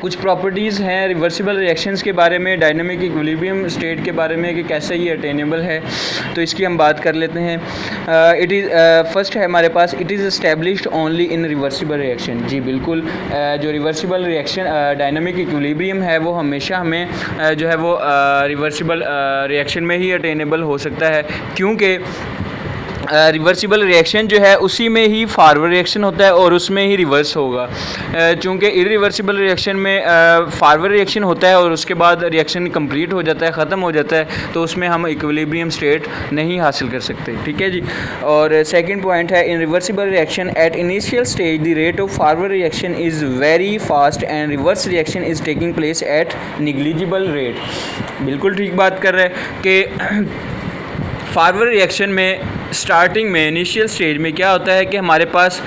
कुछ प्रॉपर्टीज़ हैं reversible reactions के बारे में, डायनामिक इक्विलिब्रियम स्टेट के बारे में कि कैसे ये अटेनेबल है, तो इसकी हम बात कर लेते हैं। इट इज़ फर्स्ट है हमारे पास, it is established only in reversible reaction. जी बिल्कुल, जो रिवर्सिबल रिएक्शन डायनामिक इक्विलिब्रियम है वो हमेशा हमें जो है वो रिवर्सिबल रिएक्शन में ही अटेनेबल हो सकता है, क्योंकि रिवर्सिबल रिएक्शन जो है उसी में ही फॉरवर्ड रिएक्शन होता है और उसमें ही रिवर्स होगा। चूँकि इरिवर्सिबल रिएक्शन में फॉरवर्ड रिएक्शन होता है और उसके बाद रिएक्शन कंप्लीट हो जाता है, ख़त्म हो जाता है, तो उसमें हम इक्विलिब्रियम स्टेट नहीं हासिल कर सकते। ठीक है जी। और सेकंड पॉइंट है, इन reversible reaction at initial stage the rate of forward reaction is very fast and reverse reaction is taking place at negligible rate. बिल्कुल ठीक बात कर रहे हैं कि फॉरवर्ड रिएक्शन में स्टार्टिंग में इनिशियल स्टेज में क्या होता है कि हमारे पास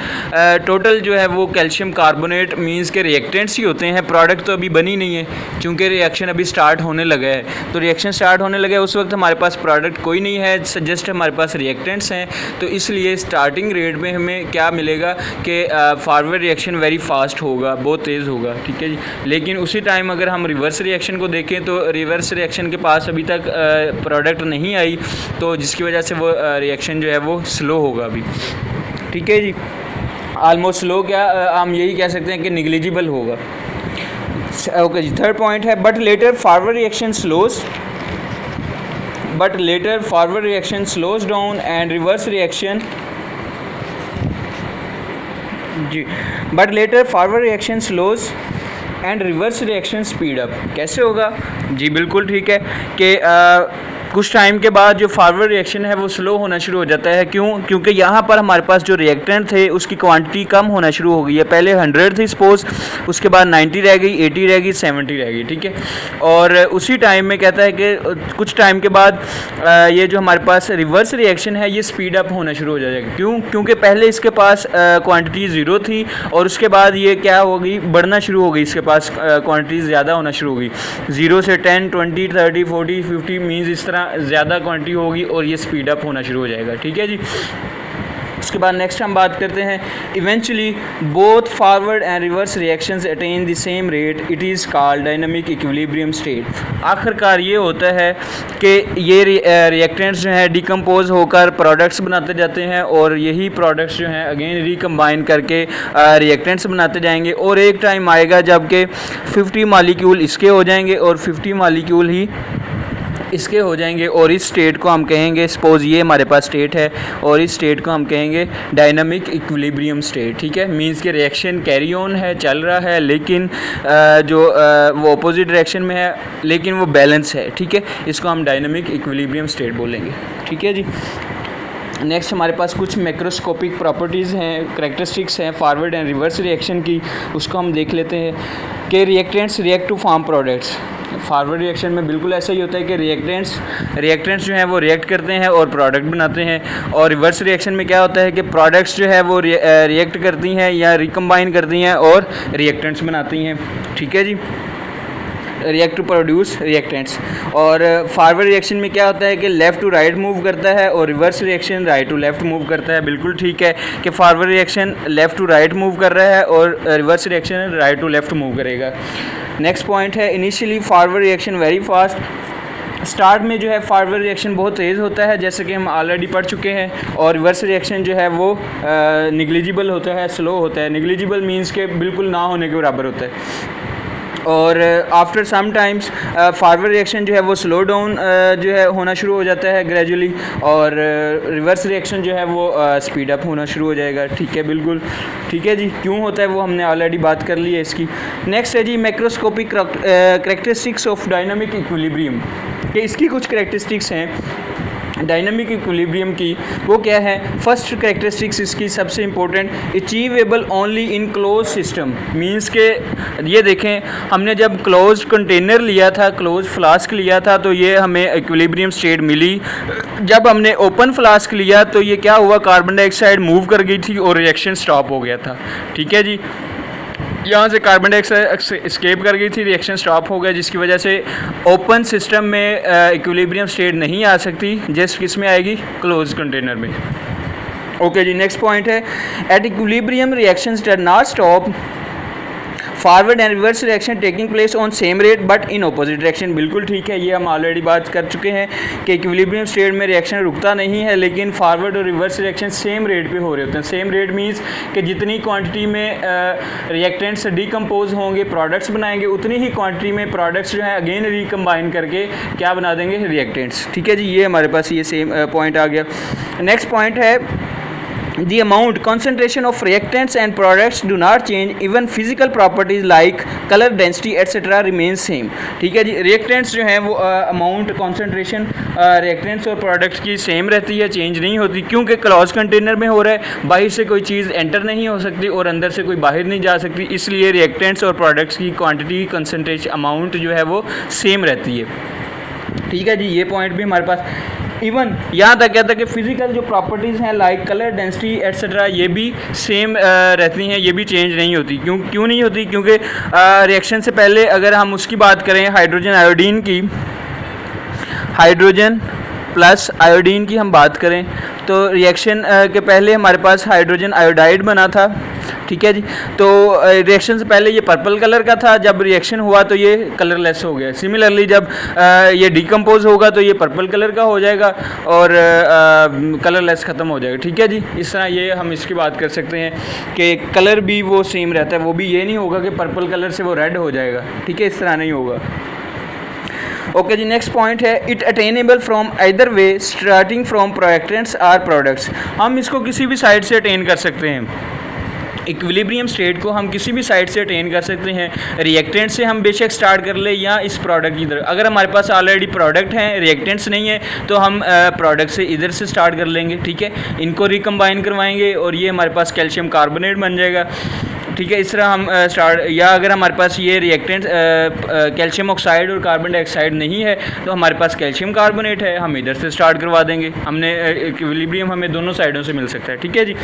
टोटल जो है वो कैल्शियम कार्बोनेट मींस के रिएक्टेंट्स ही होते हैं, प्रोडक्ट तो अभी बनी नहीं है, क्योंकि रिएक्शन अभी स्टार्ट होने लगा है। तो रिएक्शन स्टार्ट होने लगा है उस वक्त हमारे पास प्रोडक्ट कोई नहीं है, जस्ट हमारे पास रिएक्टेंट्स हैं। तो इसलिए स्टार्टिंग रेट में हमें क्या मिलेगा कि फॉरवर्ड रिएक्शन वेरी फास्ट होगा, बहुत तेज़ होगा। ठीक है जी। लेकिन उसी टाइम अगर हम रिवर्स रिएक्शन को देखें तो रिवर्स रिएक्शन के पास अभी तक प्रोडक्ट नहीं आई, तो जिसकी वजह से वो रिएक्शन जो है वो स्लो होगा अभी। ठीक है जी। ऑलमोस्ट स्लो क्या, हम यही कह सकते हैं कि निग्लिजिबल होगा। ओके जी। थर्ड पॉइंट है, but later forward reaction slows down and reverse reaction जी, but later forward reaction slows and reverse reaction speed up. कैसे होगा? जी बिल्कुल ठीक है कि कुछ टाइम के बाद जो फॉरवर्ड रिएक्शन है वो स्लो होना शुरू हो जाता है। क्यों? क्योंकि यहाँ पर हमारे पास जो रिएक्टेंट थे उसकी क्वांटिटी कम होना शुरू हो गई है। पहले 100 थी सपोज, उसके बाद 90 रह गई, 80 रह गई, 70 रह गई। ठीक है। और उसी टाइम में कहता है कि कुछ टाइम के बाद ये जो हमारे पास रिवर्स रिएक्शन है ये स्पीड अप होना शुरू हो जाएगा। क्यों? क्योंकि पहले इसके पास क्वांटिटी 0 थी और उसके बाद ये क्या हो गई, बढ़ना शुरू हो गई, इसके पास क्वांटिटी ज़्यादा होना शुरू हो गई। 0 से 10, 20, 30, 40, 50 मीन्स इस तरह ज़्यादा क्वांटिटी होगी और ये स्पीड अप होना शुरू हो जाएगा। ठीक है जी। उसके बाद नेक्स्ट हम बात करते हैं, eventually both forward and reverse reactions attain the same rate, it is called dynamic equilibrium state. आखिरकार ये होता है कि ये रिएक्टेंट्स जो हैं डिकम्पोज होकर प्रोडक्ट्स बनाते जाते हैं और यही प्रोडक्ट्स जो हैं अगेन रिकम्बाइन करके रिएक्टेंट्स बनाते जाएंगे और एक टाइम आएगा जबकि 50 मॉलिक्यूल इसके हो जाएंगे और 50 मॉलिक्यूल ही इसके हो जाएंगे और इस स्टेट को हम कहेंगे, सपोज ये हमारे पास स्टेट है और इस स्टेट को हम कहेंगे डायनामिक इक्विलिब्रियम स्टेट। ठीक है। मींस के रिएक्शन कैरी ऑन है, चल रहा है, लेकिन जो वो अपोजिट डायरेक्शन में है लेकिन वो बैलेंस है। ठीक है। इसको हम डायनामिक इक्विलिब्रियम स्टेट बोलेंगे। ठीक है जी। नेक्स्ट हमारे पास कुछ मैक्रोस्कोपिक प्रॉपर्टीज़ हैं, करैक्टरिस्टिक्स हैं फॉरवर्ड एंड रिवर्स रिएक्शन की, उसको हम देख लेते हैं कि reactants react to form products. Forward reaction में बिल्कुल ऐसा ही होता है कि रिएक्टेंट्स जो हैं वो रिएक्ट करते हैं और प्रोडक्ट बनाते हैं, और रिवर्स रिएक्शन में क्या होता है कि प्रोडक्ट्स जो है वो रिएक्ट करती हैं या रिकम्बाइन करती हैं और रिएक्टेंट्स बनाती हैं। ठीक है जी। React to produce reactants. और फॉरवर्ड रिएक्शन में क्या होता है कि लेफ़्ट टू राइट मूव करता है और reverse reaction right to left move करता है। बिल्कुल ठीक है कि forward reaction left to right move कर रहा है और reverse reaction right to left move करेगा। नेक्स्ट पॉइंट है, initially forward reaction very fast. Start में जो है फॉरवर्ड रिएक्शन बहुत तेज़ होता है, जैसे कि हम ऑलरेडी पढ़ चुके हैं, और रिवर्स रिएक्शन जो है वो निग्लिजिबल होता है, स्लो होता है। निग्लिजिबल मीन्स के बिल्कुल ना होने के बराबर होता है। और after some times forward reaction जो है वो स्लो डाउन जो है होना शुरू हो जाता है ग्रेजुअली, और रिवर्स रिएक्शन जो है वो स्पीड अप होना शुरू हो जाएगा। ठीक है, बिल्कुल ठीक है जी। क्यों होता है वो हमने ऑलरेडी बात कर ली है इसकी। नेक्स्ट है जी macroscopic characteristics of dynamic equilibrium, कि इसकी कुछ करैक्टरिस्टिक्स हैं डायनामिक इक्विलिब्रियम की। वो क्या है? फर्स्ट करैक्टरिस्टिक्स इसकी सबसे important, achievable only in close system. Means के ये देखें, हमने जब क्लोज कंटेनर लिया था, क्लोज फ्लास्क लिया था, तो ये हमें इक्विलिब्रियम स्टेट मिली। जब हमने ओपन फ्लास्क लिया तो ये क्या हुआ, कार्बन डाइऑक्साइड मूव कर गई थी और रिएक्शन स्टॉप हो गया था। ठीक है जी। यहाँ से कार्बन डाइऑक्साइड एस्केप कर गई थी, रिएक्शन स्टॉप हो गया, जिसकी वजह से ओपन सिस्टम में इक्विलिब्रियम स्टेट नहीं आ सकती, जस्ट किस में आएगी, क्लोज कंटेनर में। ओके जी। नेक्स्ट पॉइंट है, at equilibrium reactions do not stop forward and reverse reaction taking place on same rate but in opposite direction, बिल्कुल ठीक है, ये हम ऑलरेडी बात कर चुके हैं कि इक्विलिब्रियम स्टेट में रिएक्शन रुकता नहीं है, लेकिन फॉरवर्ड और रिवर्स रिएक्शन सेम रेट पे हो रहे होते हैं। सेम रेट मीन्स कि जितनी क्वांटिटी में रिएक्टेंट्स डिकम्पोज होंगे, प्रोडक्ट्स बनाएंगे, उतनी ही क्वांटिटी में प्रोडक्ट्स जो है अगेन रिकम्बाइन करके क्या बना देंगे, रिएक्टेंट्स। ठीक है जी, ये हमारे पास ये सेम पॉइंट आ गया। नेक्स्ट पॉइंट है the amount concentration of reactants and products do not change, even physical properties like color density etc remains same। ठीक है जी, रिएक्टेंट्स जो हैं वो अमाउंट कॉन्सेंट्रेशन रिएक्टेंट्स और प्रोडक्ट्स की सेम रहती है, चेंज नहीं होती, क्योंकि क्लोज कंटेनर में हो रहा है, बाहर से कोई चीज़ एंटर नहीं हो सकती और अंदर से कोई बाहर नहीं जा सकती, इसलिए रिएक्टेंट्स और प्रोडक्ट्स की क्वांटिटी कंसेंट्रेशन अमाउंट जो है वो सेम रहती है। ठीक है जी, ये पॉइंट भी हमारे पास। इवन यहाँ तक कहता है कि फिजिकल जो प्रॉपर्टीज़ हैं लाइक कलर डेंसिटी एट्सेट्रा ये भी सेम रहती हैं, ये भी चेंज नहीं होती। क्यों नहीं होती? क्योंकि रिएक्शन से पहले अगर हम उसकी बात करें हाइड्रोजन आयोडीन की, हाइड्रोजन प्लस आयोडीन की हम बात करें तो रिएक्शन के पहले हमारे पास हाइड्रोजन आयोडाइड बना था। ठीक है जी, तो रिएक्शन से पहले ये पर्पल कलर का था, जब रिएक्शन हुआ तो ये कलरलेस हो गया। सिमिलरली जब ये डिकम्पोज होगा तो ये पर्पल कलर का हो जाएगा और कलरलेस ख़त्म हो जाएगा। ठीक है जी, इस तरह ये हम इसकी बात कर सकते हैं कि कलर भी वो सेम रहता है, वो भी ये नहीं होगा कि पर्पल कलर से वो रेड हो जाएगा। ठीक है, इस तरह नहीं होगा। ओके जी, नेक्स्ट पॉइंट है it attainable from either way starting from reactants or products. हम इसको किसी भी साइड से अटेन कर सकते हैं, इक्विलिब्रियम स्टेट को हम किसी भी साइड से अटेन कर सकते हैं। रिएक्टेंट से हम बेशक स्टार्ट कर ले या इस प्रोडक्ट की तरफ, अगर हमारे पास ऑलरेडी प्रोडक्ट हैं, रिएक्टेंट्स नहीं है, तो हम प्रोडक्ट से इधर से स्टार्ट कर लेंगे। ठीक है, इनको रिकम्बाइन करवाएंगे और ये हमारे पास कैल्शियम कार्बोनेट बन जाएगा। ठीक है, इस तरह हम स्टार्ट, या अगर हमारे पास ये रिएक्टेंट कैल्शियम ऑक्साइड और कार्बन डाइऑक्साइड नहीं है तो हमारे पास कैल्शियम कार्बोनेट है, हम इधर से स्टार्ट करवा देंगे। हमने इक्विलिब्रियम हमें दोनों साइडों से मिल सकता है। ठीक है जी,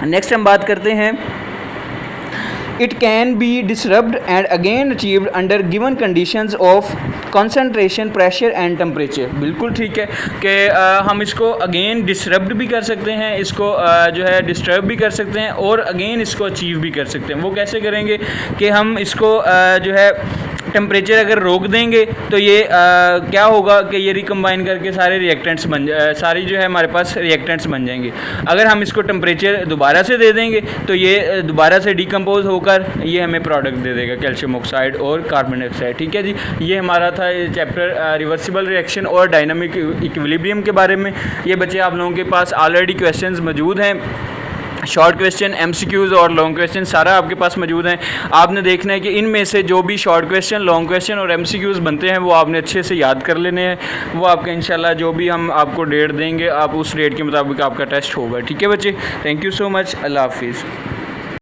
नेक्स्ट हम बात करते हैं it can be disrupt and again achieved under given conditions of concentration, pressure and temperature. बिल्कुल ठीक है कि हम इसको अगेन डिसरप्ट भी कर सकते हैं, इसको जो है डिस्टर्ब भी कर सकते हैं और अगेन इसको अचीव भी कर सकते हैं। वो कैसे करेंगे कि हम इसको जो है टेम्परेचर अगर रोक देंगे तो ये क्या होगा कि ये रिकम्बाइन करके सारे रिएक्टेंट्स सारी जो है हमारे पास रिएक्टेंट्स बन जाएंगे। अगर हम इसको टेम्परेचर दोबारा से दे देंगे तो ये दोबारा से डिकम्पोज होकर ये हमें प्रोडक्ट दे देगा, कैल्शियम ऑक्साइड और कार्बन डाइऑक्साइड। ठीक है जी, ये हमारा था चैप्टर रिवर्सिबल रिएक्शन और डायनामिक इक्विलिब्रियम के बारे में। ये बच्चे आप लोगों के पास ऑलरेडी क्वेश्चंस मौजूद हैं, शॉर्ट क्वेश्चन, एमसीक्यूज़ और लॉन्ग क्वेश्चन सारा आपके पास मौजूद हैं। आपने देखना है कि इनमें से जो भी शॉर्ट क्वेश्चन, लॉन्ग क्वेश्चन और एमसीक्यूज़ बनते हैं वो आपने अच्छे से याद कर लेने हैं। वो आपका इंशाल्लाह जो भी हम आपको डेट देंगे आप उस डेट के मुताबिक आपका टेस्ट होगा। ठीक है बच्चे, थैंक यू सो मच, अल्लाह हाफिज़।